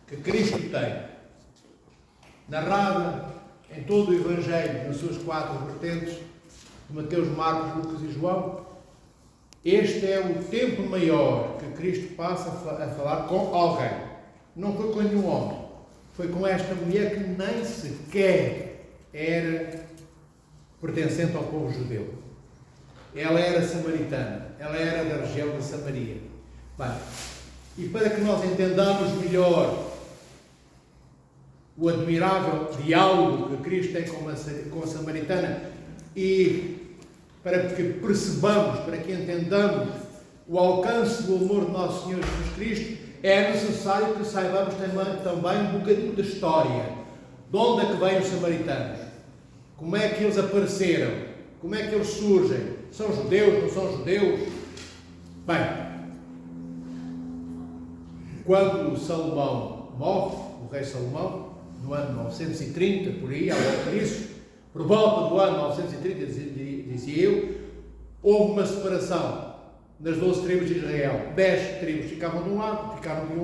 que Cristo tem, narrada em todo o Evangelho, nas suas 4 vertentes, de Mateus, Marcos, Lucas e João, este é o tempo maior que Cristo passa a falar com alguém. Não foi com nenhum homem, foi com esta mulher que nem sequer era pertencente ao povo judeu. Ela era samaritana, ela era da região da Samaria. Bem, e para que nós entendamos melhor o admirável diálogo que Cristo tem com a samaritana e para que percebamos, para que entendamos o alcance do amor de nosso Senhor Jesus Cristo, é necessário que saibamos também um bocadinho da história. De onde é que vêm os samaritanos? Como é que eles apareceram? Como é que eles surgem? São judeus? Não são judeus? Bem, quando Salomão morre, o rei Salomão, no ano 930, por aí, à volta disso, por volta do ano 930, dizia eu, houve uma separação nas 12 tribos de Israel. 10 tribos ficaram de um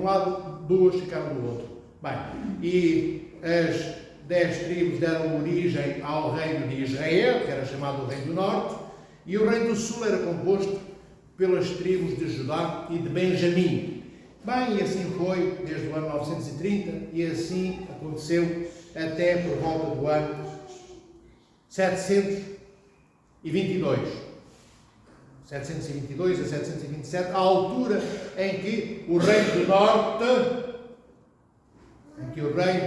lado, 2 ficaram do outro. Bem, e as 10 tribos deram origem ao reino de Israel, que era chamado o Reino do Norte, e o Reino do Sul era composto pelas tribos de Judá e de Benjamim. Bem, e assim foi desde o ano 930, e assim aconteceu até por volta do ano 722 a 727, à altura em que o Reino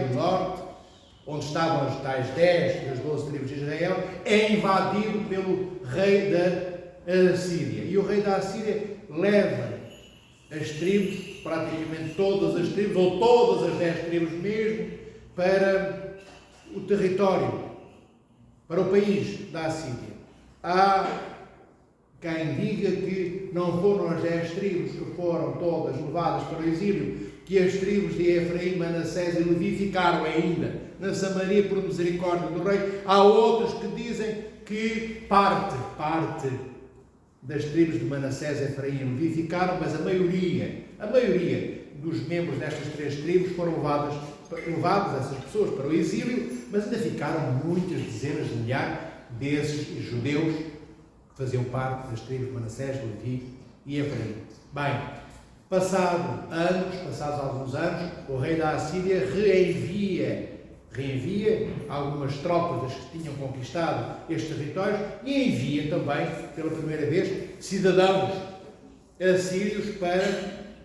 do Norte, onde estavam as tais 10 das 12 tribos de Israel, é invadido pelo rei da Assíria. E o rei da Assíria leva as tribos, praticamente todas as tribos, ou todas as 10 tribos mesmo, para o território, para o país da Assíria. Há quem diga que não foram as 10 tribos que foram todas levadas para o exílio, que as tribos de Efraim, Manassés e Levi ficaram ainda na Samaria por misericórdia do rei. Há outros que dizem que parte das tribos de Manassés, Efraim e Levi ficaram, mas a maioria dos membros destas 3 tribos foram levadas essas pessoas para o exílio, mas ainda ficaram muitas dezenas de milhares desses judeus que faziam parte das tribos de Manassés, Levi e Efraim. Bem, passados alguns anos, o rei da Assíria reenvia algumas tropas das que tinham conquistado estes territórios e envia também, pela primeira vez, cidadãos assírios para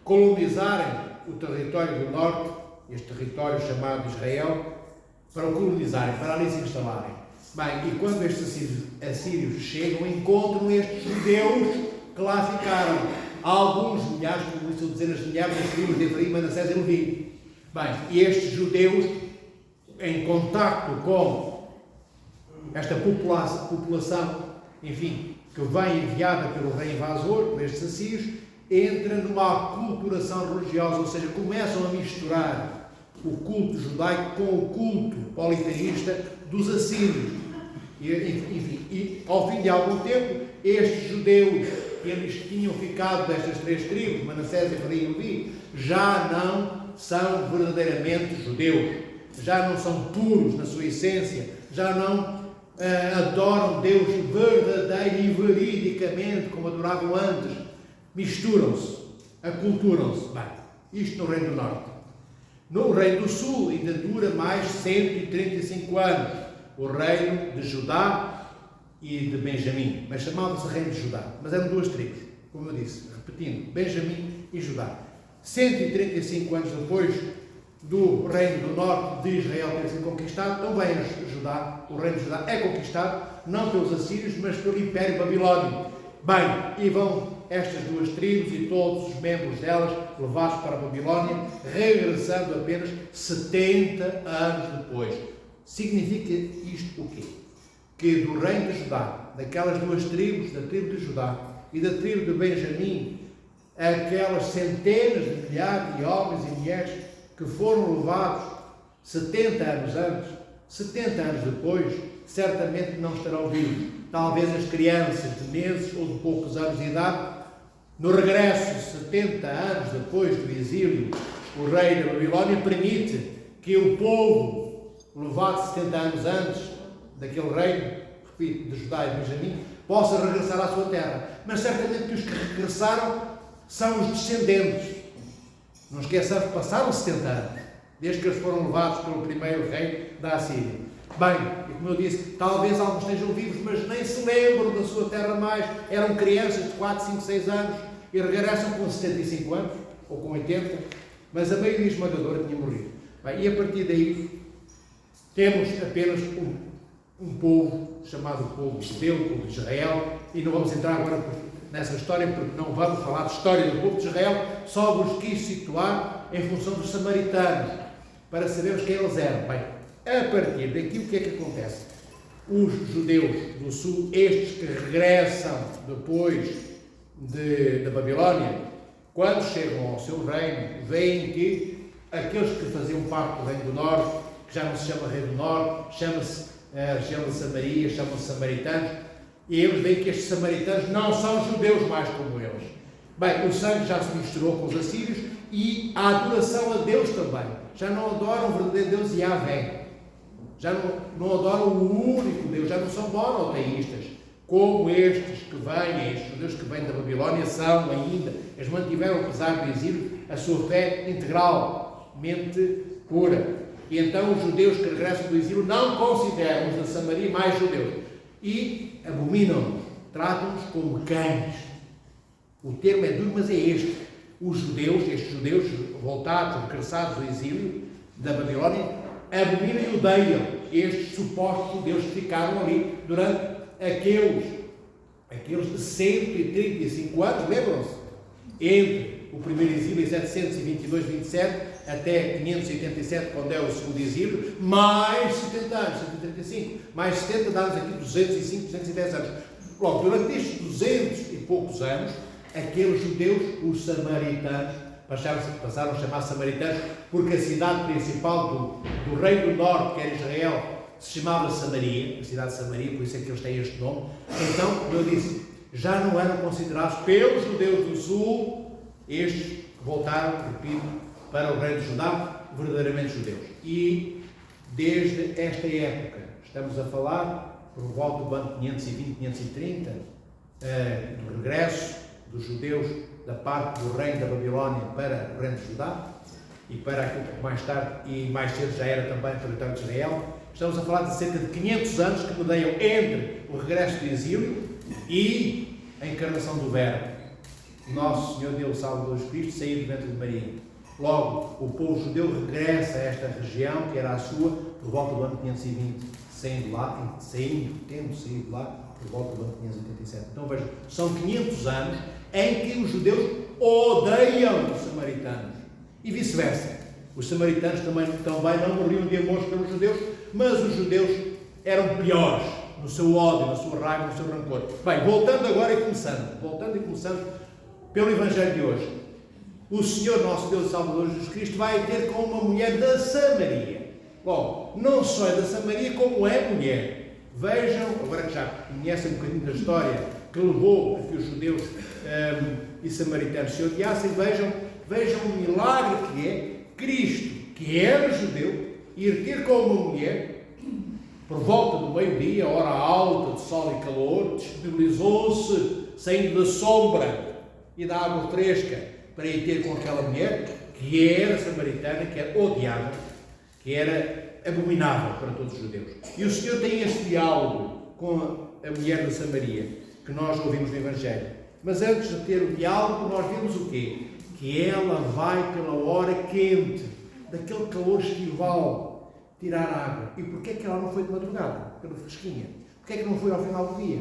colonizarem o território do norte, este território chamado Israel, para o colonizarem, para ali se instalarem. Bem, e quando estes assírios chegam, encontram estes judeus que lá ficaram. Há alguns milhares, como disse, dezenas de milhares de tribos de Efraim, Manassés e Levi. Bem, e estes judeus, em contacto com esta população, enfim, que vem enviada pelo rei invasor, por estes assírios, entra numa aculturação religiosa, ou seja, começam a misturar o culto judaico com o culto politeísta dos assírios. E ao fim de algum tempo, estes judeus, eles tinham ficado destas 3 tribos, Manassés, Efraim e Levi, já não são verdadeiramente judeus, já não são puros na sua essência, já não adoram Deus verdadeiro e veridicamente como adoravam antes. Misturam-se, aculturam-se. Bem, isto no Reino do Norte. No Reino do Sul ainda dura mais 135 anos, o reino de Judá e de Benjamim, mas chamava-se Reino de Judá, mas eram 2 tribos, como eu disse, repetindo, Benjamim e Judá. 135 anos depois do Reino do Norte de Israel ter sido conquistado, também o Reino de Judá é conquistado, não pelos assírios, mas pelo Império Babilónico. Bem, e vão estas 2 tribos e todos os membros delas levados para a Babilónia, regressando apenas 70 anos depois. Significa isto o quê? Que do reino de Judá, daquelas 2 tribos, da tribo de Judá e da tribo de Benjamim, aquelas centenas de milhares de homens e mulheres que foram levados 70 anos antes, 70 anos depois, certamente não estarão vivos. Talvez as crianças de meses ou de poucos anos de idade, no regresso, 70 anos depois do exílio, o rei da Babilónia permite que o povo, levado 70 anos antes daquele reino, repito, de Judá e de Benjamim, possa regressar à sua terra. Mas certamente que os que regressaram são os descendentes. Não esqueçamos que passaram 70 anos, desde que eles foram levados pelo primeiro rei da Assíria. Bem, e como eu disse, talvez alguns estejam vivos, mas nem se lembram da sua terra mais. Eram crianças de 4, 5, 6 anos e regressam com 75 anos, ou com 80, mas a maioria esmagadora tinha morrido. Bem, e a partir daí, temos apenas um povo, chamado povo judeu, o povo de Israel, e não vamos entrar agora nessa história, porque não vamos falar de história do povo de Israel, só vos quis situar em função dos samaritanos, para sabermos quem eles eram. Bem, a partir daqui, o que é que acontece? Os judeus do sul, estes que regressam depois da Babilónia, quando chegam ao seu reino, veem que aqueles que faziam parte do reino do norte, que já não se chama reino do norte, chama-se a região de Samaria, chamam-se samaritanos, e eles veem que estes samaritanos não são judeus mais como eles. Bem, o sangue já se misturou com os assírios e a adoração a Deus também. Já não adoram o verdadeiro Deus Yahvé. Já não adoram o único Deus, já não são monoteístas, como estes que vêm, estes judeus que vêm da Babilónia são ainda. Eles mantiveram, apesar do exílio, a sua fé integralmente pura. E então os judeus que regressam do exílio não consideram os da Samaria mais judeus. E abominam-nos, tratam-nos como cães. O termo é duro, mas é este. Os judeus, estes judeus voltados, regressados do exílio da Babilónia, abominam e odeiam estes supostos judeus que ficaram ali durante aqueles de 135 anos, lembram-se? Entre o primeiro exílio em 722-27 até 587, quando é o segundo exílio, mais 70 anos, 135, mais 70 dá-nos aqui 205, 210 anos. Logo, durante estes 200 e poucos anos, aqueles judeus, os samaritanos, passaram a chamar samaritanos, porque a cidade principal do reino do norte, que era Israel, se chamava Samaria, a cidade de Samaria, por isso é que eles têm este nome. Então, como eu disse, já não eram considerados pelos judeus do sul, estes que voltaram, repito, para o reino de Judá, verdadeiramente judeus. E desde esta época, estamos a falar, por volta do ano 520, 530, do regresso dos judeus da parte do reino da Babilónia para o reino de Judá, e para aquilo que mais tarde e mais cedo já era também território de Israel. Estamos a falar de cerca de 500 anos que medeiam entre o regresso do exílio e a encarnação do Verbo. Nosso Senhor Deus Salvador Jesus Cristo saiu do ventre de Maria. Logo, o povo judeu regressa a esta região, que era a sua, por volta do ano 520, tendo saído lá, por volta do ano 587. Então vejam, são 500 anos em que os judeus odeiam os samaritanos. E vice-versa. Os samaritanos também não morriam de amor pelos judeus, mas os judeus eram piores no seu ódio, na sua raiva, no seu rancor. Bem, voltando e começando pelo Evangelho de hoje. O Senhor nosso Deus e Salvador Jesus Cristo vai ter com uma mulher da Samaria. Bom, não só é da Samaria, como é mulher. Vejam, agora que já conhecem um bocadinho da história que levou a que os judeus e samaritanos se odiassem, vejam o milagre que é Cristo, que era judeu, ir ter com uma mulher, por volta do meio-dia, hora alta de sol e calor, disponibilizou-se, saindo da sombra e da água fresca, para ir ter com aquela mulher, que era samaritana, que era odiada, que era abominável para todos os judeus. E o Senhor tem este diálogo com a mulher da Samaria, que nós ouvimos no Evangelho. Mas antes de ter o diálogo, nós vemos o quê? Que ela vai pela hora quente, daquele calor estival, tirar água. E porquê é que ela não foi de madrugada, pela fresquinha? Porquê é que não foi ao final do dia?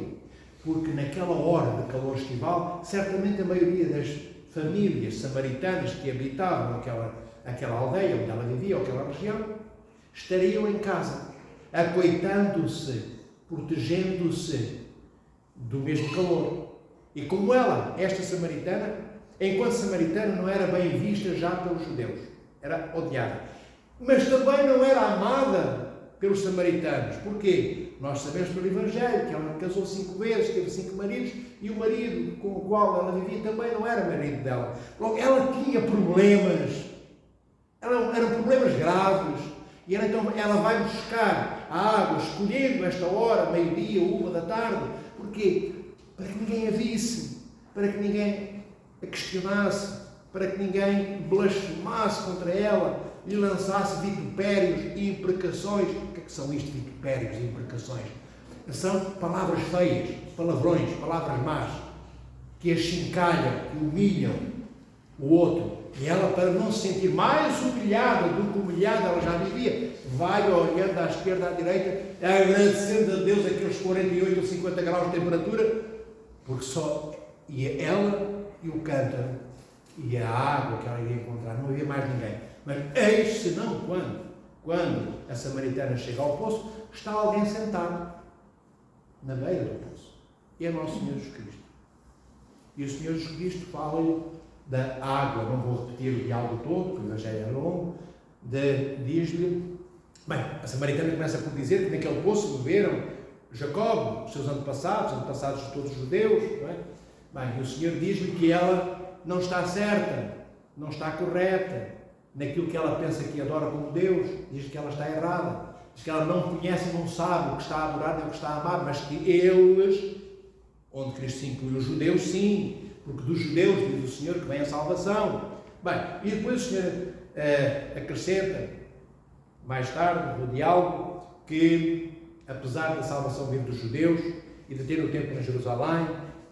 Porque naquela hora de calor estival, certamente a maioria das famílias samaritanas que habitavam aquela aldeia onde ela vivia, ou aquela região, estariam em casa, acoitando-se, protegendo-se do mesmo calor. E como ela, esta samaritana, enquanto samaritana, não era bem vista já pelos judeus, era odiada. Mas também não era amada pelos samaritanos. Porquê? Nós sabemos pelo Evangelho que ela casou 5 vezes, teve 5 maridos, e o marido com o qual ela vivia também não era marido dela. Logo, ela tinha problemas graves. E ela vai buscar a água, escolhendo esta hora, meio-dia, 1 da tarde. Porquê? Para que ninguém a visse, para que ninguém a questionasse, para que ninguém blasfemasse contra ela, lhe lançasse vitupérios e imprecações. O que é que são isto, vitupérios e imprecações? São palavras feias, palavrões, palavras más, que achincalham, que humilham o outro. E ela, para não se sentir mais humilhada do que humilhada ela já vivia, vai olhando à esquerda, à direita, agradecendo a Deus aqueles 48 ou 50 graus de temperatura, porque só ia ela e o cântaro e a água que ela ia encontrar, não havia mais ninguém. Mas eis senão quando a samaritana chega ao poço, está alguém sentado na beira do poço. E é nosso Senhor Jesus Cristo. E o Senhor Jesus Cristo fala-lhe da água, não vou repetir o diálogo todo, porque o Evangelho é longo, diz-lhe, bem, a samaritana começa por dizer que naquele poço beberam Jacob, os seus antepassados de todos os judeus, não é? Bem, e o Senhor diz-lhe que ela não está certa, não está correta, naquilo que ela pensa que adora como Deus, diz que ela está errada, diz que ela não conhece e não sabe o que está a adorar nem o que está a amar, mas que eles, onde Cristo se inclui os judeus, sim, porque dos judeus, diz o Senhor, que vem a salvação. Bem, e depois o Senhor acrescenta, mais tarde, no diálogo, que apesar da salvação vir dos judeus e de ter o templo em Jerusalém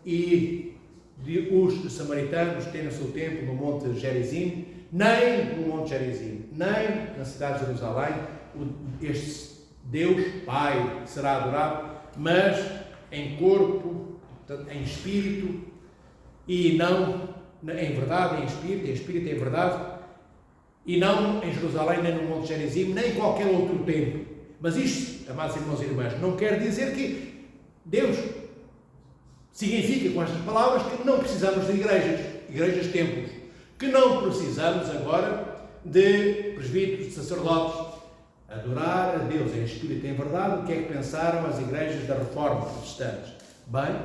e de os samaritanos terem o seu templo no Monte Gerizim, nem no Monte Gerizim, nem na cidade de Jerusalém, este Deus Pai será adorado, mas em corpo, em espírito, e não em verdade, em espírito e em verdade, e não em Jerusalém, nem no Monte Gerizim, nem em qualquer outro templo. Mas isto, amados irmãos e irmãs, não quer dizer que Deus significa com estas palavras que não precisamos de igrejas, templos, que não precisamos agora de presbíteros, de sacerdotes. Adorar a Deus em espírito e em verdade, o que é que pensaram as igrejas da Reforma protestantes? Bem,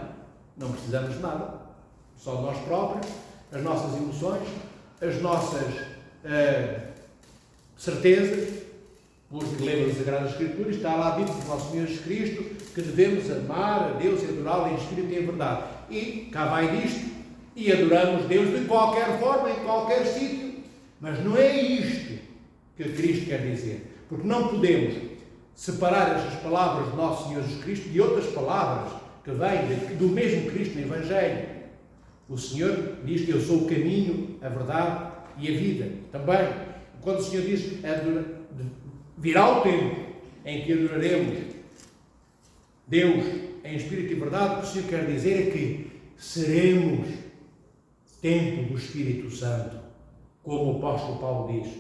não precisamos de nada, só de nós próprios, as nossas emoções, as nossas certezas. Hoje lembra das Sagradas Escrituras, está lá dito do nosso Senhor Jesus Cristo que devemos amar a Deus e adorá-lo em espírito e em verdade. E cá vai disto, e adoramos Deus de qualquer forma, em qualquer sítio. Mas não é isto que Cristo quer dizer. Porque não podemos separar estas palavras do nosso Senhor Jesus Cristo de outras palavras que vêm do mesmo Cristo no Evangelho. O Senhor diz que eu sou o caminho, a verdade e a vida. Também, quando o Senhor diz virá o tempo em que adoraremos Deus em espírito e verdade, o que o Senhor quer dizer é que seremos templo do Espírito Santo, como o apóstolo Paulo diz,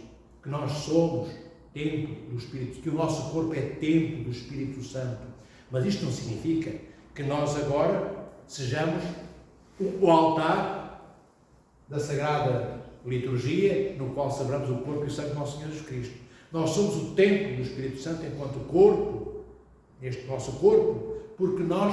que nós somos templo do Espírito, que o nosso corpo é templo do Espírito Santo. Mas isto não significa que nós agora sejamos o altar da Sagrada Liturgia, no qual celebramos o corpo e o sangue do nosso Senhor Jesus Cristo. Nós somos o templo do Espírito Santo enquanto corpo, este nosso corpo, porque nós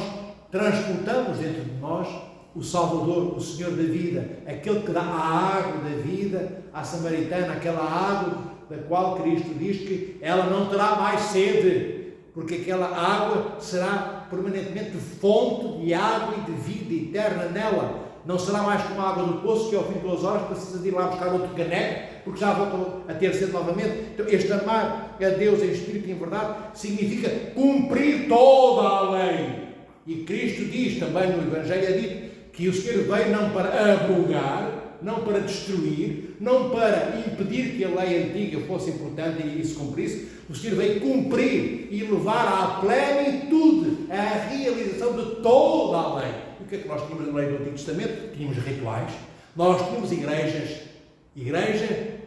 transportamos dentro de nós o Salvador, o Senhor da vida, aquele que dá a água da vida à samaritana, aquela água da qual Cristo diz que ela não terá mais sede, porque aquela água será permanentemente fonte de água e de vida eterna nela. Não será mais como a água do poço, que ao fim de 2 horas precisa de ir lá buscar outro caneco, porque já voltou a ter sede novamente. Então, este amar a Deus em espírito e em verdade significa cumprir toda a lei. E Cristo diz também no Evangelho, é dito que o Senhor veio não para abrogar, não para destruir, não para impedir que a lei antiga fosse importante e se cumprisse. O Senhor veio cumprir e levar à plenitude a realização de toda a lei. E o que é que nós tínhamos na lei do Antigo Testamento? Tínhamos rituais. Nós tínhamos igrejas. Igreja,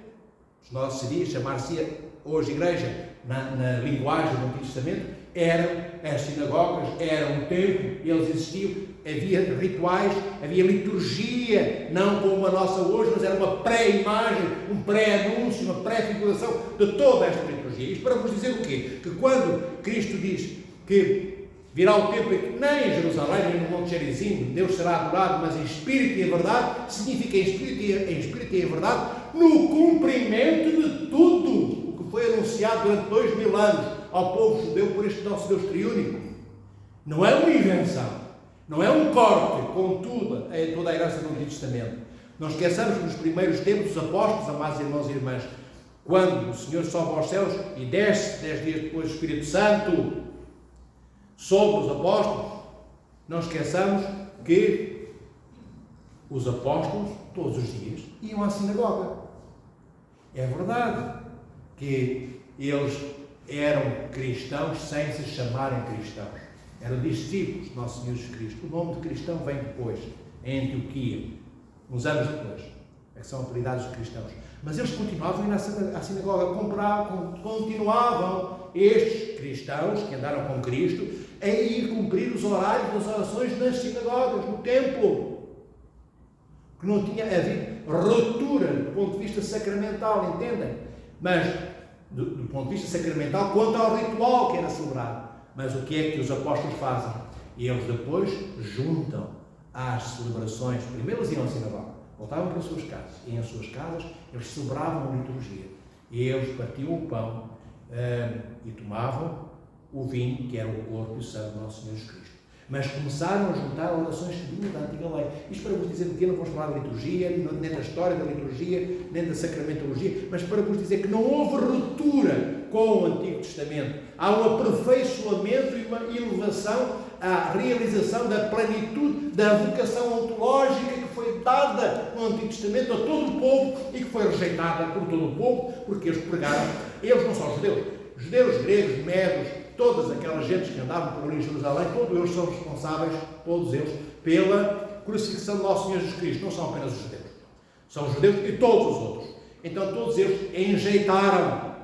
nós seria chamar-se hoje igreja, na linguagem do Antigo Testamento, eram as sinagogas, eram um templo, eles existiam, havia rituais, havia liturgia, não como a nossa hoje, mas era uma pré-imagem, um pré-anúncio, uma pré-figuração de toda esta liturgia. Isto para vos dizer o quê? Que quando Cristo diz que virá o tempo em que nem em Jerusalém, nem no Monte Gerizim, Deus será adorado, mas em espírito e em verdade, significa em espírito e em verdade, no cumprimento de tudo o que foi anunciado durante 2000 anos ao povo judeu por este nosso Deus triúnico. Não é uma invenção, não é um corte com toda a herança do Antigo Testamento. Não esqueçamos que nos primeiros tempos dos apóstolos, amados irmãos e irmãs, quando o Senhor sobe aos céus e desce 10 dias depois o Espírito Santo sobre os apóstolos, não esqueçamos que os apóstolos, todos os dias, iam à sinagoga. É verdade que eles eram cristãos sem se chamarem cristãos. Eram discípulos do nosso Senhor Jesus Cristo. O nome de cristão vem depois, em Antioquia, uns anos depois, é que são apelidados de cristãos. Mas eles continuavam a ir à sinagoga, continuavam estes cristãos que andaram com Cristo a ir cumprir os horários das orações nas sinagogas, no templo. Que não tinha havido ruptura do ponto de vista sacramental, entendem? Mas, do ponto de vista sacramental, quanto ao ritual que era celebrado. Mas o que é que os apóstolos fazem? E eles depois juntam às celebrações. Primeiro eles iam à sinagoga, voltavam para as suas casas. E em suas casas eles celebravam a liturgia. E eles partiam o pão e tomavam o vinho, que era o corpo e o sangue do nosso Senhor Jesus Cristo. Mas começaram a juntar orações que vinham da antiga lei. Isto para vos dizer que não vamos falar da liturgia, nem da história da liturgia, nem da sacramentologia, mas para vos dizer que não houve ruptura com o Antigo Testamento. Há um aperfeiçoamento e uma elevação à realização da plenitude da vocação ontológica que foi dada no Antigo Testamento a todo o povo e que foi rejeitada por todo o povo, porque eles pregaram, eles não são judeus, gregos, medos, todas aquelas gentes que andavam por ali em Jerusalém, todos eles são responsáveis, todos eles, pela crucifixão do nosso Senhor Jesus Cristo. Não são apenas os judeus, são os judeus e todos os outros. Então todos eles enjeitaram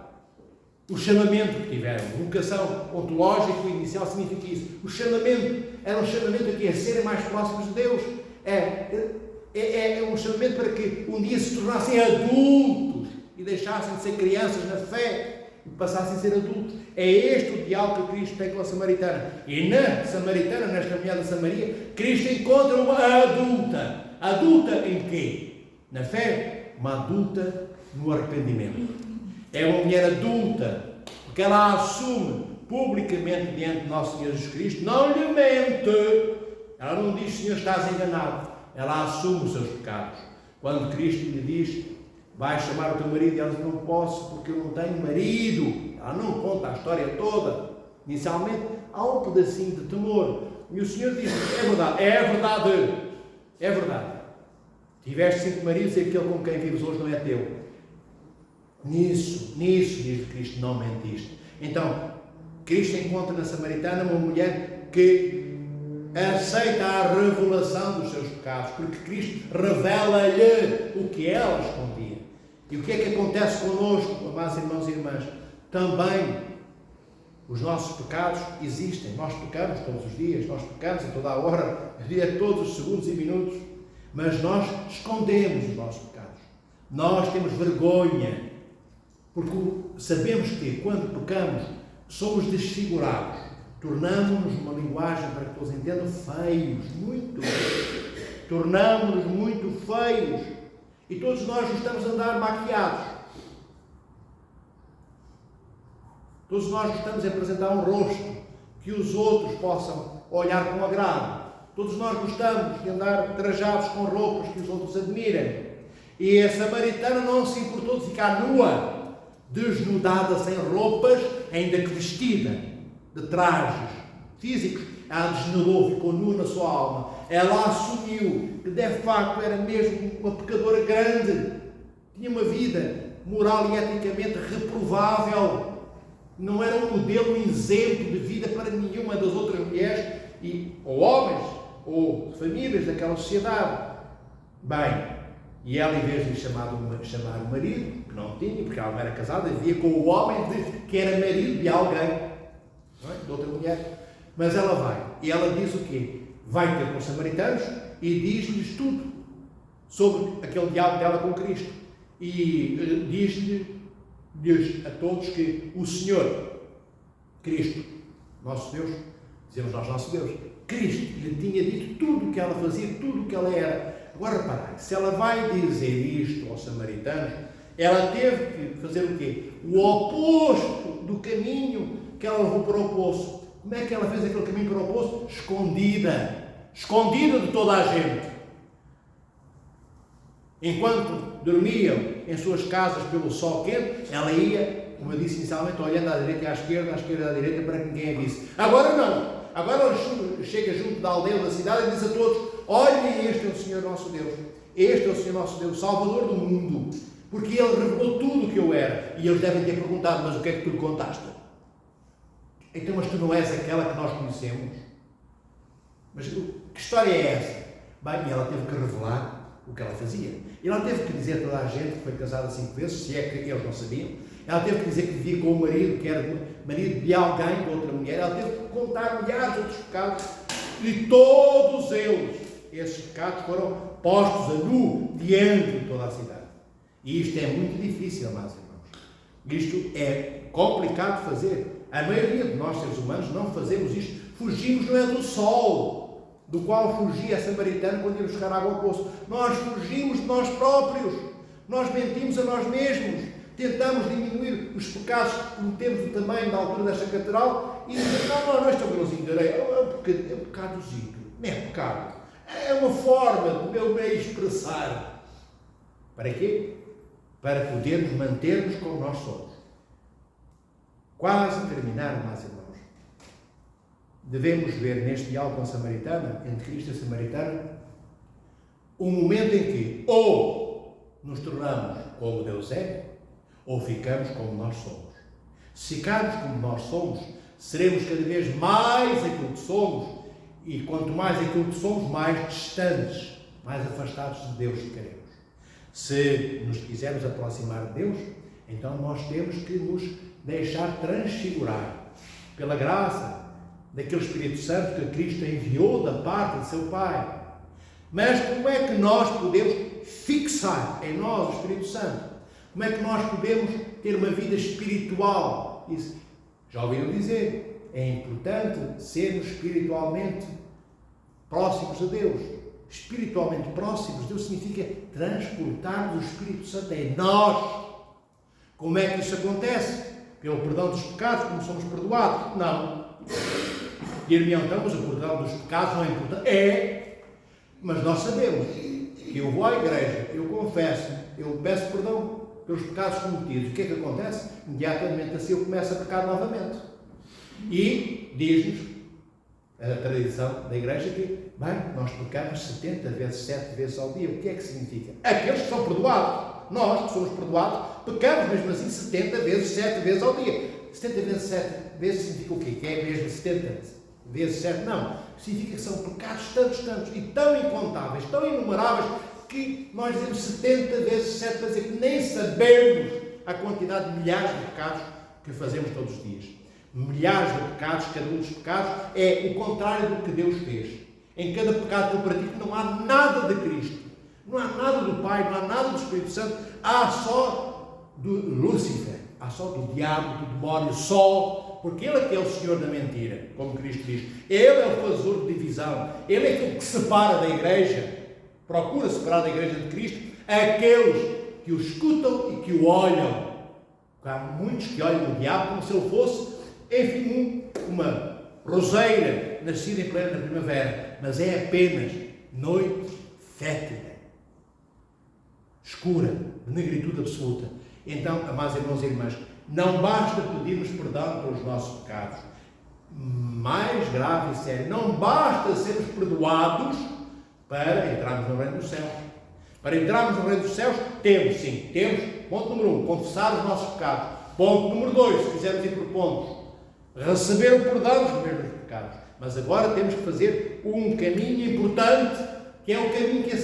o chamamento que tiveram. Vocação ontológica inicial significa isso. O chamamento era um chamamento aqui a serem mais próximos de Deus. É um chamamento para que um dia se tornassem adultos e deixassem de ser crianças na fé e passassem a ser adultos. É este o diálogo que Cristo tem com a samaritana. E na samaritana, nesta caminhada de Samaria, Cristo encontra uma adulta. Adulta em quê? Na fé, uma adulta no arrependimento. É uma mulher adulta, porque ela assume publicamente diante do nosso Senhor Jesus Cristo, não lhe mente. Ela não diz, Senhor, estás enganado. Ela assume os seus pecados. Quando Cristo lhe diz, vais chamar o teu marido, e ela diz, não posso porque eu não tenho marido. Ela não conta a história toda. Inicialmente, há um pedacinho de temor. E o Senhor diz, é verdade. Tiveste 5 maridos e aquele com quem vives hoje não é teu. Nisso, diz Cristo, não mentiste. Então, Cristo encontra na samaritana uma mulher que aceita a revelação dos seus pecados, porque Cristo revela-lhe o que ela escondia. E o que é que acontece connosco, amados irmãos e irmãs? Também os nossos pecados existem. Nós pecamos todos os dias, nós pecamos a toda a hora, a todos os segundos e minutos, mas nós escondemos os nossos pecados. Nós temos vergonha, porque sabemos que quando pecamos somos desfigurados, tornamos-nos, uma linguagem para que todos entendam, feios, tornamos-nos muito feios, e todos nós gostamos de andar maquiados, todos nós gostamos de apresentar um rosto que os outros possam olhar com agrado, todos nós gostamos de andar trajados com roupas que os outros admirem, e a samaritana não se importou de ficar nua, desnudada, sem roupas, ainda que vestida de trajes físicos. Ela desnudou, ficou nua na sua alma. Ela assumiu que de facto era mesmo uma pecadora grande, tinha uma vida moral e eticamente reprovável, não era um modelo, um exemplo de vida para nenhuma das outras mulheres, ou homens, ou famílias daquela sociedade. Bem, e ela, em vez de lhe chamar o marido, que não tinha, porque ela não era casada, vivia com o homem que era marido de alguém, não é? De outra mulher. Mas ela vai, e ela diz o quê? Vai ter com os samaritanos e diz-lhes tudo sobre aquele diálogo dela com Cristo. E diz a todos que o Senhor, Cristo, nosso Deus, dizemos nós nosso Deus, Cristo lhe tinha dito tudo o que ela fazia, tudo o que ela era. Agora reparem, se ela vai dizer isto aos samaritanos, ela teve que fazer o quê? O oposto do caminho que ela levou para o poço. Como é que ela fez aquele caminho para o poço? Escondida. Escondida de toda a gente. Enquanto dormiam em suas casas pelo sol quente, ela ia, como eu disse inicialmente, olhando à direita e à esquerda e à direita, para que ninguém a visse. Agora não. Agora ela chega junto da aldeia, da cidade, e diz a todos: olhem, este é o Senhor nosso Deus. Este é o Senhor nosso Deus, Salvador do mundo. Porque Ele revelou tudo o que eu era. E eles devem ter perguntado: mas o que é que tu lhe contaste? Então, mas tu não és aquela que nós conhecemos? Mas que história é essa? Bem, e ela teve que revelar o que ela fazia. E ela teve que dizer a toda a gente que foi casada 5 vezes, se é que eles não sabiam. Ela teve que dizer que vivia com o marido, que era marido de alguém, de outra mulher. Ela teve que contar milhares de outros pecados. E todos eles, esses pecados, foram postos a nu diante de toda a cidade. E isto é muito difícil, amados irmãos. Isto é complicado de fazer. A maioria de nós, seres humanos, não fazemos isto. Fugimos não é do sol, do qual fugia a samaritana quando ia buscar água ao poço. Nós fugimos de nós próprios. Nós mentimos a nós mesmos. Tentamos diminuir os pecados que cometemos do tamanho da altura desta catedral e dizemos: não, este é um grãozinho de areia. É um pecadozinho. Não é pecado. É uma forma de eu me expressar. Para quê? Para podermos manter-nos como nós somos. Quase a terminar, meus irmãos. Devemos ver neste diálogo com a samaritana, entre Cristo e a samaritana, um momento em que ou nos tornamos como Deus é, ou ficamos como nós somos. Se ficarmos como nós somos, seremos cada vez mais aquilo que somos, e quanto mais aquilo que somos, mais distantes, mais afastados de Deus ficaremos. Se nos quisermos aproximar de Deus, então nós temos que nos deixar transfigurar pela graça daquele Espírito Santo que Cristo enviou da parte de seu Pai. Mas como é que nós podemos fixar em nós o Espírito Santo? Como é que nós podemos ter uma vida espiritual? Isso, já ouviram dizer, é importante sermos espiritualmente próximos a Deus. Espiritualmente próximos de Deus significa transportarmos o Espírito Santo em nós. Como é que isso acontece? Pelo perdão dos pecados, como somos perdoados? Não. Dir-me-ão, então, mas o perdão dos pecados não é importante. É, mas nós sabemos que eu vou à igreja, eu confesso, eu peço perdão pelos pecados cometidos. O que é que acontece? Imediatamente assim eu começo a pecar novamente. E diz-nos a tradição da igreja que, bem, nós pecamos 70 vezes, 7 vezes ao dia. O que é que significa? Aqueles que são perdoados. Nós, que somos perdoados, pecamos mesmo assim 70 vezes, 7 vezes ao dia. 70 vezes 7 vezes significa o quê? Que é mesmo 70 vezes 7? Não. Significa que são pecados tantos e tão incontáveis, tão inumeráveis, que nós dizemos 70 vezes 7 para dizer que nem sabemos a quantidade de milhares de pecados que fazemos todos os dias. Milhares de pecados, cada um dos pecados é o contrário do que Deus fez. Em cada pecado que eu pratico não há nada de Cristo. Não há nada do Pai, não há nada do Espírito Santo, há só do Lúcifer, há só do diabo, do demónio, só, porque ele é que é o Senhor da mentira, como Cristo diz. Ele é o fazedor de divisão, ele é aquele que separa da igreja, procura separar da igreja de Cristo aqueles que o escutam e que o olham. Há muitos que olham o diabo como se ele fosse, enfim, uma roseira nascida em plena primavera, mas é apenas noite fétida, escura, de negritude absoluta. Então, amados irmãos e irmãs, não basta pedirmos perdão pelos nossos pecados. Mais grave e sério, não basta sermos perdoados para entrarmos no reino dos céus. Para entrarmos no reino dos céus, temos, ponto número 1, confessar os nossos pecados. Ponto número 2, se quisermos ir por pontos, receber o perdão dos mesmos pecados. Mas agora temos que fazer um caminho importante, que é o caminho que a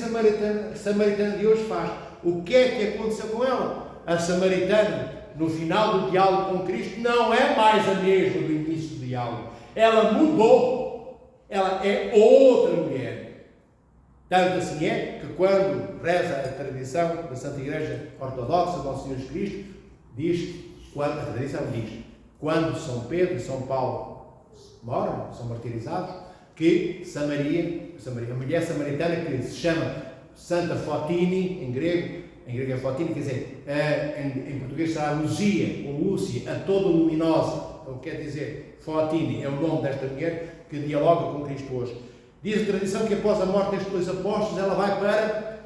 samaritana de hoje faz. O que é que aconteceu com ela? A samaritana, no final do diálogo com Cristo, não é mais a mesma do início do diálogo. Ela mudou. Ela é outra mulher. Tanto assim é que quando reza a tradição da Santa Igreja Ortodoxa, do nosso Senhor Jesus Cristo, a tradição diz, quando São Pedro e São Paulo moram, são martirizados, que a mulher samaritana, que se chama Santa Fotini, em grego, em grego é Fotine, quer dizer, em português será Luzia, ou Lúcia, a toda luminosa. Então quer dizer, Fotine é o nome desta mulher que dialoga com Cristo hoje. Diz a tradição que após a morte destes dois apóstolos, ela vai para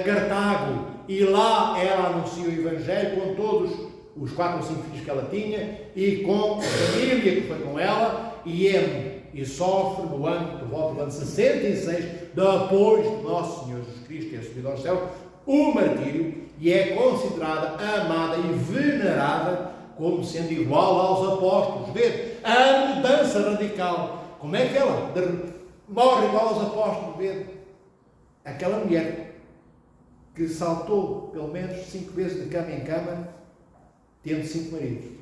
Cartago, e lá ela anuncia o Evangelho com todos os 4 ou 5 filhos que ela tinha, e com a família que foi com ela, e sofre por volta do ano 66, depois de nosso Senhor Jesus Cristo ter subido ao céu, o martírio, e é considerada, amada e venerada como sendo igual aos apóstolos. Vê a mudança radical. Como é que ela morre igual aos apóstolos? Vê aquela mulher que saltou pelo menos 5 vezes de cama em cama, tendo 5 maridos.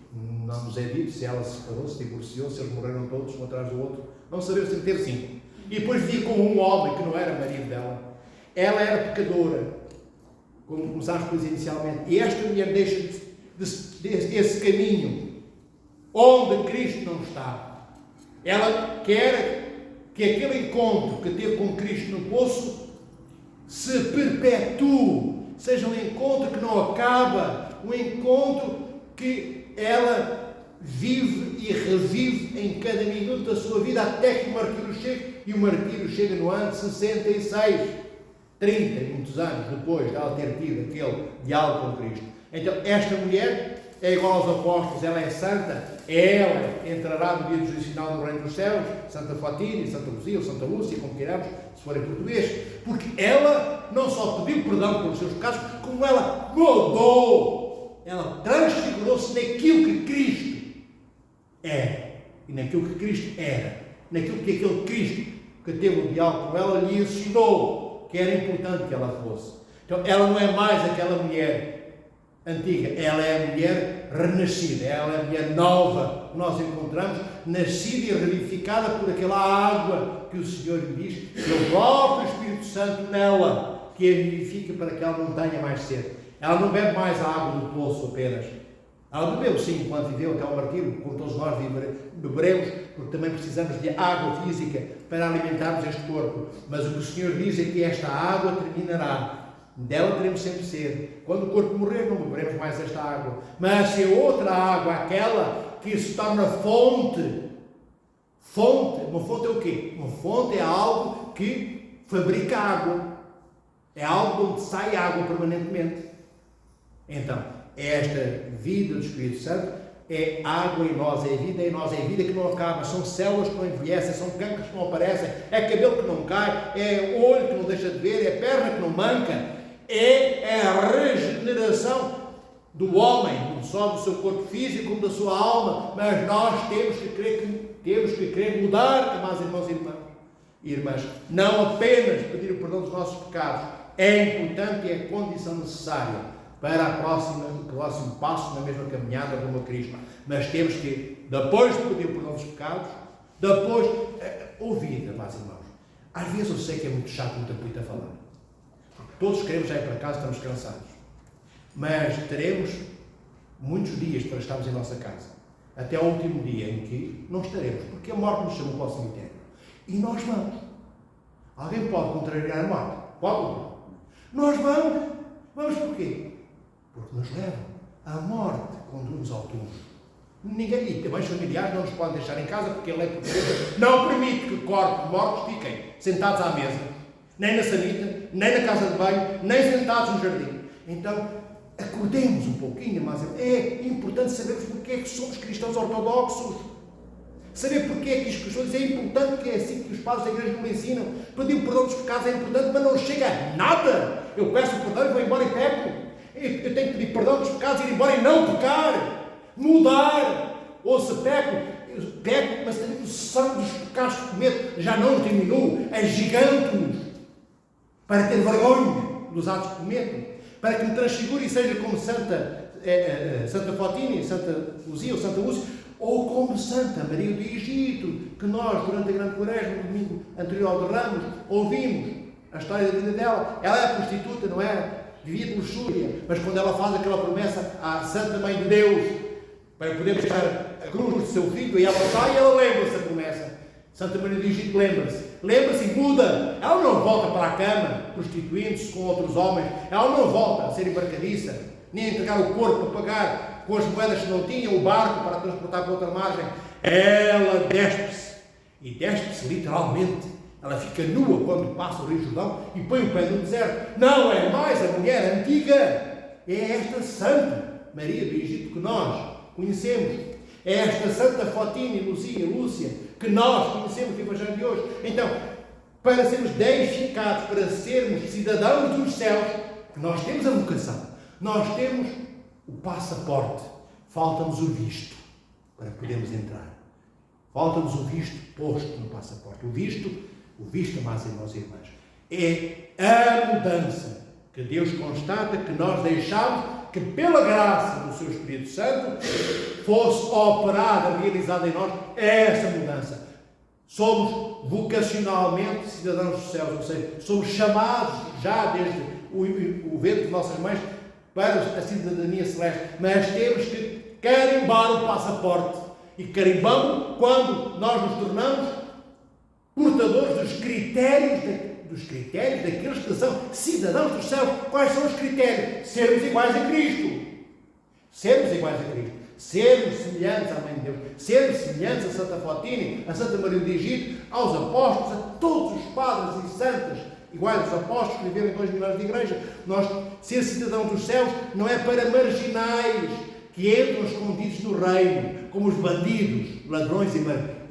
Não nos é dito se ela se separou, se divorciou, se eles morreram todos um atrás do outro. Não sabemos se teve 5. E depois vivia com um homem que não era marido dela. Ela era pecadora, como começámos por dizer inicialmente. E esta mulher deixa esse caminho onde Cristo não está. Ela quer que aquele encontro que teve com Cristo no poço se perpetue, seja um encontro que não acaba, um encontro que ela vive e revive em cada minuto da sua vida até que o martírio chegue, e o martírio chega no ano 66, 30 e muitos anos depois de ela ter tido aquele diálogo com Cristo. Então esta mulher é igual aos apóstolos, ela é santa, ela entrará no dia do juízo final no reino dos céus, Santa Fotine, Santa Luzia ou Santa Lúcia, como queiramos, se for em português, porque ela não só pediu perdão pelos seus pecados, como ela mudou, ela transfigurou-se naquilo que Cristo é, e naquilo que Cristo era, naquilo que aquele Cristo que teve um diálogo com ela lhe ensinou que era importante que ela fosse. Então ela não é mais aquela mulher antiga, ela é a mulher renascida, ela é a mulher nova que nós encontramos, nascida e revivificada por aquela água que o Senhor lhe diz, que é o próprio Espírito Santo nela, que a vivifica para que ela não tenha mais sede. Ela não bebe mais a água do poço apenas. Ela bebeu sim, quando viveu até o martírio, como todos nós beberemos, porque também precisamos de água física para alimentarmos este corpo. Mas o que o Senhor diz é que esta água terminará. Dela teremos sempre sede. Quando o corpo morrer, não beberemos mais esta água. Mas se outra água, aquela que se torna fonte, uma fonte é o quê? Uma fonte é algo que fabrica água. É algo de onde sai água permanentemente. Então, esta vida do Espírito Santo é água em nós, é vida em nós, é vida que não acaba, são células que não envelhecem, são cancros que não aparecem, é cabelo que não cai, é olho que não deixa de ver, é perna que não manca, é a regeneração do homem, não só do seu corpo físico como da sua alma, mas nós temos que querer mudar, amados irmãos e irmãs, não apenas pedir o perdão dos nossos pecados, é importante e é condição necessária para o próximo passo na mesma caminhada rumo a Cristo. Mas temos que, depois de pedir o perdão dos pecados, depois ouvir, amados irmãos. Às vezes eu sei que é muito chato, muito apito a falar. Todos queremos já ir para casa, estamos cansados. Mas teremos muitos dias para estarmos em nossa casa. Até ao último dia em que não estaremos, porque a morte nos chamou para o cemitério. E nós vamos. Alguém pode contrariar a morte? Pode? Nós vamos. Vamos porquê? Porque nos levam. A morte conduz ao túmulo. Ninguém, e também os familiares não nos podem deixar em casa porque a lei portuguesa não permite que corpos mortos fiquem sentados à mesa, nem na sanita, nem na casa de banho, nem sentados no jardim. Então, acordemos um pouquinho, mas é importante sabermos porque é que somos cristãos ortodoxos. Saber porque é que as questões é importante, que é assim que os padres da igreja nos ensinam. Pedir o perdão dos pecados é importante, mas não chega a nada. Eu peço perdão e vou embora e peco. Eu tenho que pedir perdão dos pecados e ir embora e não pecar. Mudar. Ou se peco, mas tenho noção dos pecados que cometo. Já não os diminuo, agiganto-os. Para ter vergonha dos atos que cometo. Para que me transfigure e seja como Santa Fotine, Santa Luzia ou Santa Lúcia, ou como Santa Maria do Egito, que nós, durante a Grande Quaresma, no domingo anterior ao de Ramos, ouvimos a história da vida dela. Ela é prostituta, não é? Vivia de luxúria, mas quando ela faz aquela promessa à Santa Mãe de Deus, para poder deixar a cruz do seu filho, e ela sai e ela lembra essa promessa. Santa Maria do Egito, lembra-se e muda. Ela não volta para a cama, prostituindo-se com outros homens. Ela não volta a ser embarcadiça, nem a entregar o corpo para pagar com as moedas que não tinha, o barco para transportar para outra margem. Ela despe-se, e despe-se literalmente. Ela fica nua quando passa o Rio Jordão e põe o pé no deserto. Não é mais a mulher antiga, é esta Santa Maria do Egito que nós conhecemos. É esta Santa Fotina e Lúcia que nós conhecemos no Evangelho de hoje. Então, para sermos deificados, para sermos cidadãos dos céus, nós temos a vocação, nós temos o passaporte, falta-nos o visto para podermos entrar. Falta-nos o visto posto no passaporte. O visto, amados irmãos e irmãs, é a mudança que Deus constata que nós deixamos que pela graça do seu Espírito Santo fosse operada, realizada em nós essa mudança. Somos vocacionalmente cidadãos dos céus, ou seja, somos chamados já desde o ventre de nossas mães para a cidadania celeste, mas temos que carimbar o passaporte. E carimbamos quando nós nos tornamos portadores dos critérios daqueles que são cidadãos dos céus. Quais são os critérios? Sermos iguais a Cristo. Sermos iguais a Cristo. Sermos semelhantes à Mãe de Deus. Sermos semelhantes a Santa Fotina, a Santa Maria do Egito, aos apóstolos, a todos os padres e santas, iguais aos apóstolos que viveram em 2000 anos de igreja. Nós, ser cidadão dos céus não é para marginais que entram escondidos no reino, como os bandidos, ladrões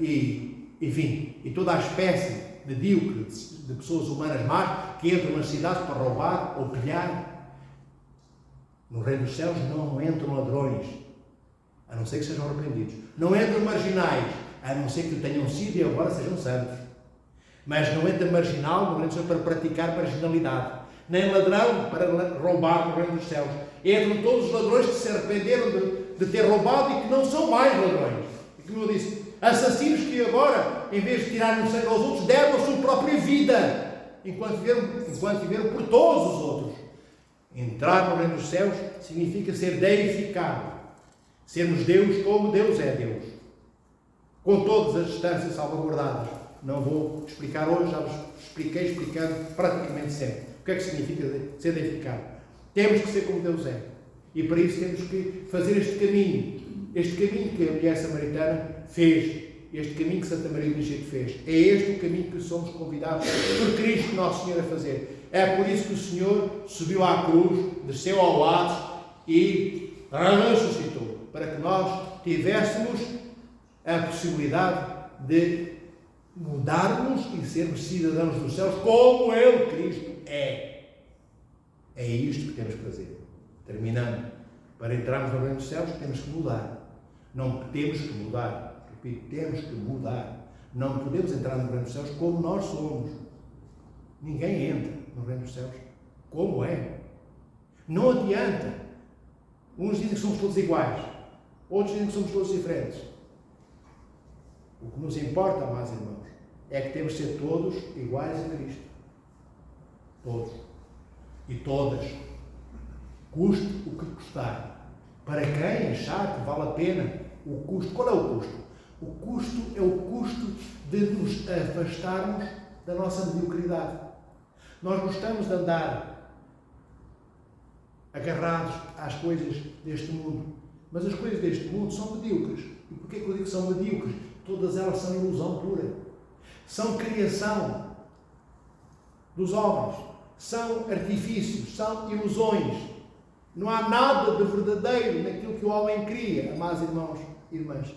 e toda a espécie medíocre de pessoas humanas más que entram nas cidades para roubar ou pilhar. No reino dos céus não entram ladrões, a não ser que sejam arrependidos. Não entram marginais, a não ser que o tenham sido e agora sejam santos. Mas não entra marginal no reino dos céus para praticar marginalidade, nem ladrão para roubar no reino dos céus. Entram todos os ladrões que se arrependeram de ter roubado e que não são mais ladrões. E como eu disse, assassinos que agora, em vez de tirarem o sangue aos outros, deram a sua própria vida, enquanto viveram por todos os outros. Entrar no reino dos céus significa ser deificado, sermos Deus como Deus é Deus, com todas as distâncias salvaguardadas. Não vou explicar hoje, já vos expliquei, explicando praticamente sempre. O que é que significa ser deificado? Temos que ser como Deus é. E para isso temos que fazer este caminho que a mulher samaritana fez, este caminho que Santa Maria do Egito fez. É este o caminho que somos convidados por Cristo Nosso Senhor a fazer. É por isso que o Senhor subiu à cruz, desceu ao Hades e ressuscitou, para que nós tivéssemos a possibilidade de mudarmos e sermos cidadãos dos céus como Ele, Cristo, é. É isto que temos que fazer. Terminando. Para entrarmos no reino dos céus, temos que mudar. Não temos que mudar. Repito, temos que mudar. Não podemos entrar no reino dos céus como nós somos. Ninguém entra no reino dos céus como é. Não adianta. Uns dizem que somos todos iguais. Outros dizem que somos todos diferentes. O que nos importa, amados irmãos, é que temos de ser todos iguais a Cristo. Todos. E todas, custe o que custar. Para quem achar que vale a pena o custo, qual é o custo? O custo é o custo de nos afastarmos da nossa mediocridade. Nós gostamos de andar agarrados às coisas deste mundo, mas as coisas deste mundo são medíocres. E porquê que eu digo que são medíocres? Todas elas são ilusão pura. São criação dos homens. São artifícios, são ilusões. Não há nada de verdadeiro naquilo que o homem cria, amados irmãos e irmãs.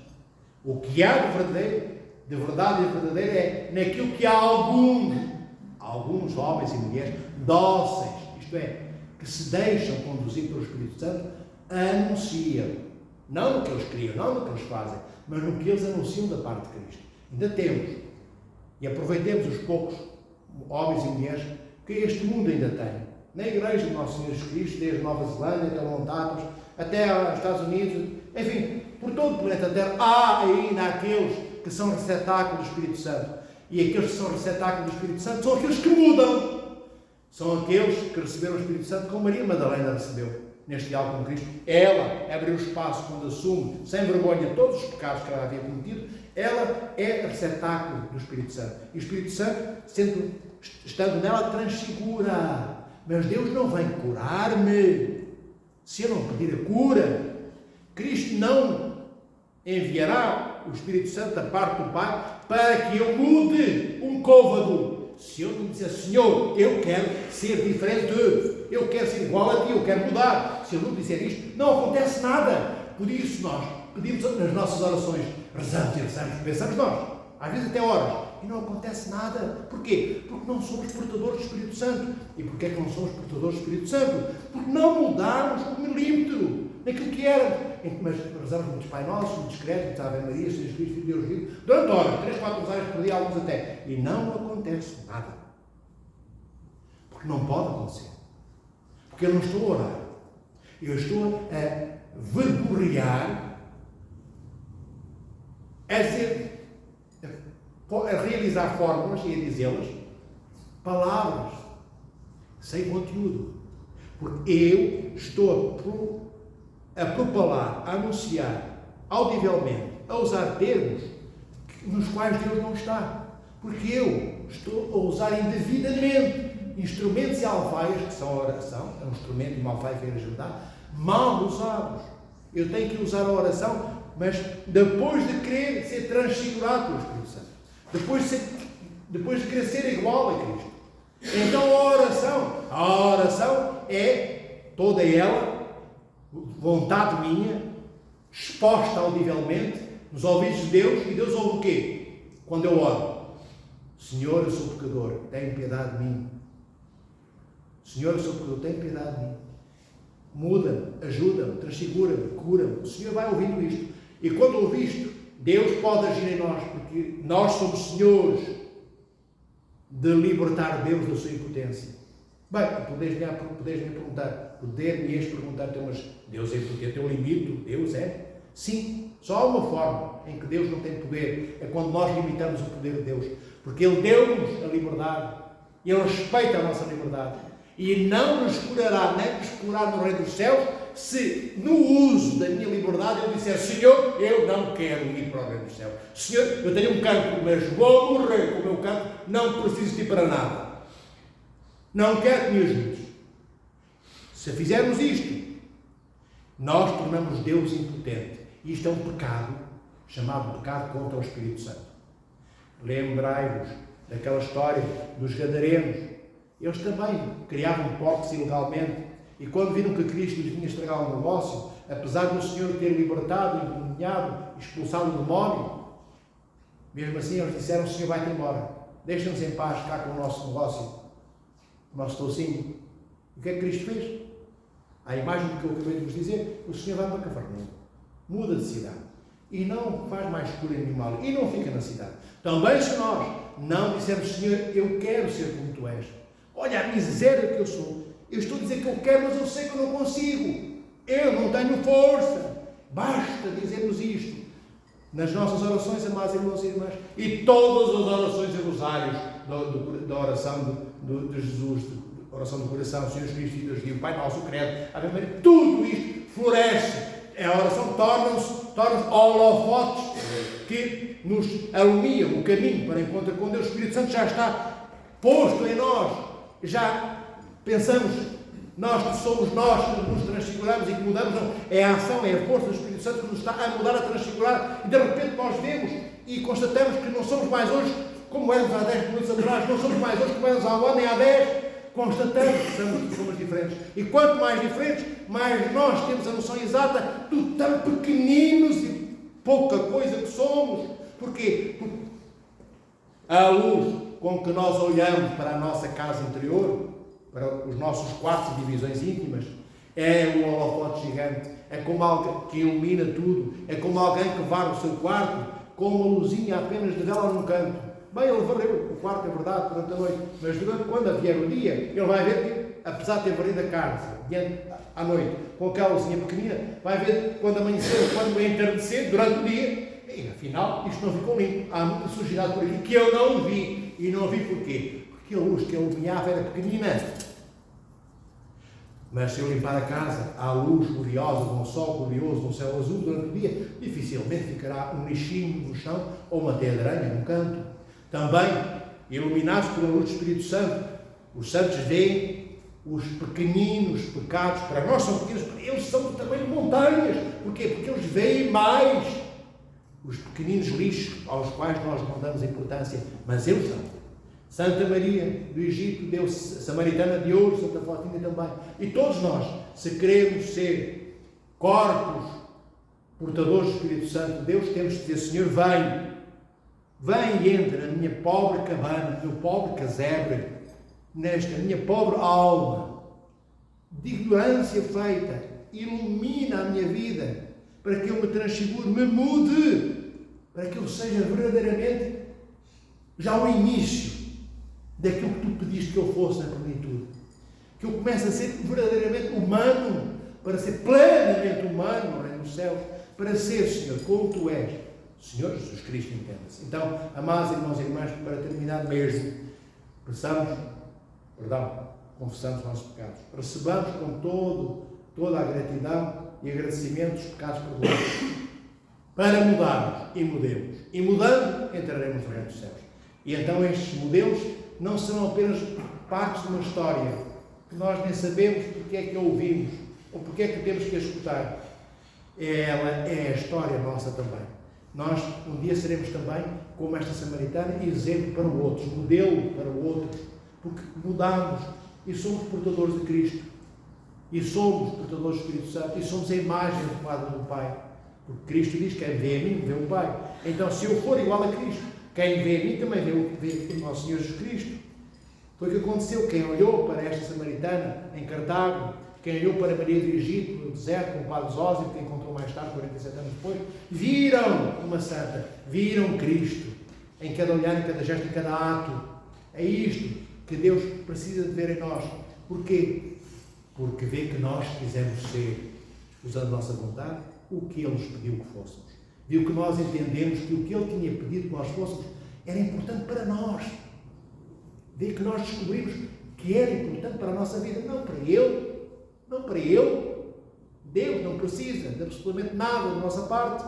O que há de verdadeiro, de verdade e verdadeiro, é naquilo que há alguns homens e mulheres dóceis, isto é, que se deixam conduzir pelo Espírito Santo, anunciam. Não no que eles criam, não no que eles fazem, mas no que eles anunciam da parte de Cristo. Ainda temos. E aproveitemos os poucos homens e mulheres que este mundo ainda tem. Na Igreja do Nosso Senhor Jesus Cristo, desde Nova Zelândia até Montatos, até aos Estados Unidos, enfim, por todo o planeta Terra, há ainda aqueles que são receptáculos do Espírito Santo. E aqueles que são receptáculos do Espírito Santo são aqueles que mudam. São aqueles que receberam o Espírito Santo como Maria Madalena recebeu. neste diálogo com Cristo. Ela abriu espaço quando assume, sem vergonha, todos os pecados que ela havia cometido. Ela é receptáculo do Espírito Santo. E o Espírito Santo, estando nela, transfigura. Mas Deus não vem curar-me se eu não pedir a cura. Cristo não enviará o Espírito Santo da parte do Pai para que eu mude um côvado. Se eu não disser, Senhor, eu quero ser diferente, eu quero ser igual a ti, eu quero mudar. Se eu não disser isto, não acontece nada. Por isso nós pedimos nas nossas orações, rezamos e rezamos, pensamos nós, às vezes até horas, e não acontece nada. Porquê? Porque não somos portadores do Espírito Santo. E porquê é que não somos portadores do Espírito Santo? Porque não mudarmos um milímetro naquilo que éramos. Mas rezamos muitos Pai Nossos, muitos credos, muitas Ave Maria, Senhor Cristo, Deus vivo, durante horas, 3, 4 horas por dia, alguns até. E não acontece nada. Porque não pode acontecer. Porque eu não estou a orar. Eu estou a verborrear, a dizer, a realizar fórmulas e a dizê-las, palavras, sem conteúdo. Porque eu estou a propalar, a anunciar audivelmente, a usar termos nos quais Deus não está. Porque eu estou a usar indevidamente instrumentos e alfaias, que são a oração, é um instrumento e uma alfaia que é verdade, mal usados. Eu tenho que usar a oração, mas depois de querer ser transfigurado pelo Espírito Santo, depois de querer ser igual a Cristo. Então a oração é toda ela vontade minha, exposta audivelmente nos ouvidos de Deus, e Deus ouve o quê? Quando eu oro, Senhor, eu sou pecador, tem piedade de mim. Senhor, eu sou pecador, tem piedade de mim. Muda-me, ajuda-me, transfigura-me, cura-me. O Senhor vai ouvindo isto. E quando ouve isto, Deus pode agir em nós, porque nós somos senhores de libertar Deus da sua impotência. Bem, podes-me perguntar, mas Deus é impotente, tem um limite, Deus é? Sim, só há uma forma em que Deus não tem poder, é quando nós limitamos o poder de Deus, porque Ele deu-nos a liberdade, e Ele respeita a nossa liberdade, e não nos curará, nem nos curará no reino dos céus, se no uso da minha liberdade eu disser, Senhor, eu não quero ir para o reino dos céus. Senhor, eu tenho um cancro, mas vou morrer com o meu cancro, não preciso de ir para nada. Não quero que me ajudes. Se fizermos isto, nós tornamos Deus impotente. E isto é um pecado, chamado pecado contra o Espírito Santo. Lembrai-vos daquela história dos gadarenos. Eles também criavam porcos ilegalmente. E quando viram que Cristo lhes vinha estragar o negócio, apesar do Senhor ter libertado, endemoniado, expulsado o demónio, mesmo assim eles disseram, o Senhor vai-te embora. Deixa-nos em paz cá com o nosso negócio, o nosso toucinho. O que é que Cristo fez? À imagem do que eu acabei de vos dizer, o Senhor vai para Cafarnaum, muda de cidade e não faz mais cura nenhuma e não fica na cidade. Também se nós não dissermos, Senhor, eu quero ser como Tu és. Olha a miséria que eu sou. Eu estou a dizer que eu quero, mas eu sei que eu não consigo. Eu não tenho força. Basta dizermos isto nas nossas orações, amados irmãos e irmãs, e todas as orações e rosários da oração de Jesus, da oração do coração, Senhor Cristo, Deus vivo, Pai Nosso, Credo, Ave Maria, tudo isto floresce. A oração torna-se holofotes que nos alumiam o caminho para encontro com Deus. O Espírito Santo já está posto em nós. Já pensamos, nós que somos nós que nos transfiguramos e que mudamos, não. É a ação, é a força do Espírito Santo que nos está a mudar, a transfigurar, e de repente nós vemos e constatamos que não somos mais hoje como éramos há 10 minutos atrás, não somos mais hoje como éramos há um ano nem há 10, constatamos que somos diferentes. E quanto mais diferentes, mais nós temos a noção exata do tão pequeninos e pouca coisa que somos. Porquê? Porque a luz com que nós olhamos para a nossa casa interior, para os nossos quartos e divisões íntimas, é um holofote gigante, é como alguém que ilumina tudo, é como alguém que varre o seu quarto com uma luzinha apenas de vela num canto. Bem, ele varreu o quarto, é verdade, durante a noite, mas quando vier o dia, ele vai ver que, apesar de ter varrido a casa à noite, com aquela luzinha pequenina, vai ver quando amanhecer, quando entardecer, durante o dia, e afinal, isto não ficou limpo. Há muita sujidade por aqui que eu não vi. E não vi porquê? Porque a luz que iluminava era pequenina. Mas se eu limpar a casa à luz gloriosa de um sol glorioso, de um céu azul durante o dia, dificilmente ficará um lixinho no chão ou uma teia de aranha num canto. Também, iluminados pela luz do Espírito Santo, os santos veem os pequeninos pecados. Para nós são pequenos, eles são do tamanho de montanhas. Porquê? Porque eles veem mais os pequeninos lixos aos quais nós não damos importância, mas eles são. Santa Maria do Egito, Deus, Samaritana de Ouro, Santa Faustina também. E todos nós, se queremos ser corpos portadores do Espírito Santo de Deus, temos de dizer: Senhor, vem e entra na minha pobre cabana, no meu pobre casebre, nesta minha pobre alma, de ignorância feita, ilumina a minha vida, para que eu me transfigure, me mude, para que eu seja verdadeiramente já o início daquilo que tu pediste que eu fosse na plenitude. Que eu comece a ser verdadeiramente humano, para ser plenamente humano no reino dos céus, para ser, Senhor, como tu és, Senhor Jesus Cristo, entenda-se. Então, amados irmãos e irmãs, para terminar mesmo, confessamos os nossos pecados. Recebamos com toda a gratidão e agradecimento dos pecados perdoados, para mudarmos e mudemos. E mudando, entraremos no reino dos céus. E então estes modelos não são apenas partes de uma história que nós nem sabemos porque é que a ouvimos ou porque é que temos que a escutar. Ela é a história nossa também. Nós um dia seremos também, como esta samaritana, exemplo para o outro, modelo para o outro, porque mudamos e somos portadores de Cristo, e somos portadores do Espírito Santo, e somos a imagem do quadro do Pai, porque Cristo diz: quem vê a mim vê o Pai. Então, se eu for igual a Cristo, quem vê a mim também vê o nosso Senhor Jesus Cristo. Foi o que aconteceu. Quem olhou para esta samaritana em Cartago, quem olhou para Maria do Egito, no deserto, com o Padre Zósimo, que encontrou mais tarde, 47 anos depois, viram uma santa, viram Cristo, em cada olhar, em cada gesto, em cada ato. É isto que Deus precisa de ver em nós. Porquê? Porque vê que nós quisemos ser, usando a nossa vontade, o que Ele nos pediu que fôssemos. Viu que nós entendemos que o que Ele tinha pedido que nós fôssemos era importante para nós. Vê que nós descobrimos que era importante para a nossa vida, não para Ele. Não para Ele. Deus não precisa de absolutamente nada da nossa parte.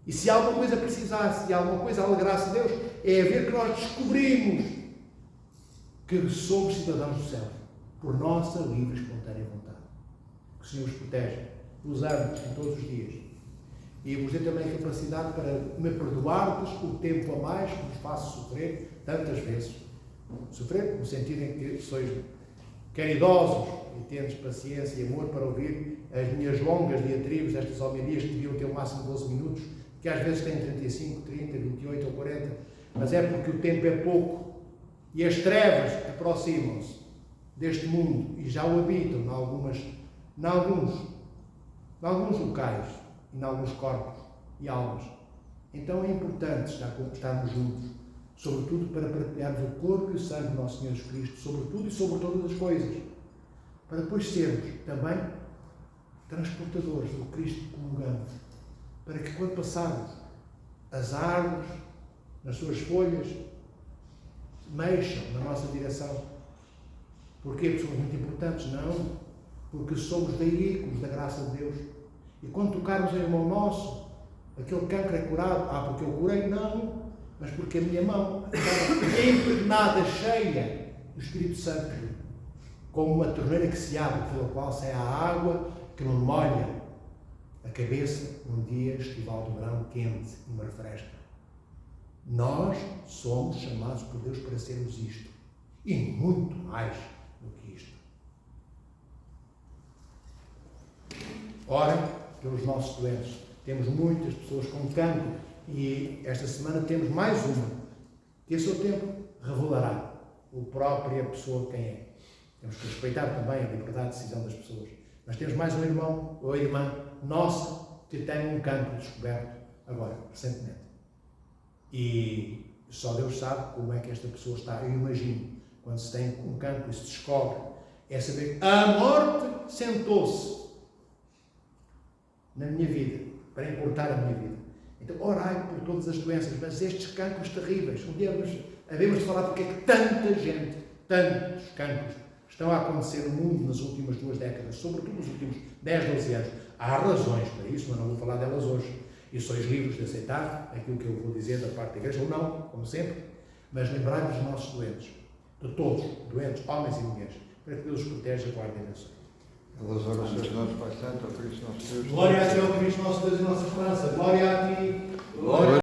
E se alguma coisa precisasse, e alguma coisa alegrasse Deus, é ver que nós descobrimos que somos cidadãos do céu, por nossa livre e espontânea vontade. Que o Senhor os proteja, os ame em todos os dias. E vos dê também a capacidade para me perdoar-vos o tempo a mais que vos faço sofrer tantas vezes. Sofrer no sentido em que sois caridosos e tendes paciência e amor para ouvir as minhas longas diatribes, estas homilias que deviam ter o máximo 12 minutos, que às vezes têm 35, 30, 28 ou 40, mas é porque o tempo é pouco e as trevas aproximam-se deste mundo e já o habitam em alguns locais e em alguns corpos e almas. Então é importante estarmos juntos, sobretudo para partilharmos o corpo e o sangue do nosso Senhor Jesus Cristo, sobretudo e sobre todas as coisas, para depois sermos também transportadores do Cristo que comungamos, para que quando passarmos as árvores nas suas folhas mexam na nossa direção. Porquê? Porque somos muito importantes? Não, porque somos veículos da graça de Deus. E quando tocarmos em irmão nosso, aquele cancro é curado. Porque eu curei? Não, mas porque a minha mão estava impregnada, cheia do Espírito Santo, como uma torneira que se abre, pela qual sai a água que me molha a cabeça num dia estival de verão quente e me refresca. Nós somos chamados por Deus para sermos isto, e muito mais do que isto. Orem pelos nossos doentes. Temos muitas pessoas com cancro e esta semana temos mais uma, que a seu tempo revelará a própria pessoa quem é. Temos que respeitar também a liberdade de decisão das pessoas. Mas temos mais um irmão ou irmã nossa que tem um cancro descoberto agora, recentemente. E só Deus sabe como é que esta pessoa está. Eu imagino, quando se tem um cancro e se descobre, é saber que a morte sentou-se na minha vida, para importar a minha vida. Então, orai por todas as doenças, mas estes cancros terríveis, um dia havemos de falar porque é que tanta gente, tantos cancros, estão a acontecer no mundo nas últimas 2 décadas, sobretudo nos últimos 10, 12 anos. Há razões para isso, mas não vou falar delas hoje. E sois livres de aceitar aquilo que eu vou dizer da parte da igreja, ou não, como sempre, mas lembrai-vos dos nossos doentes, de todos, doentes, homens e mulheres, para que Deus os proteja e guarde e abençoe. Pelas orações de nosso Pai Santo, ao Cristo nosso Deus. Glória a Deus, Cristo nosso Deus e nossa esperança. Glória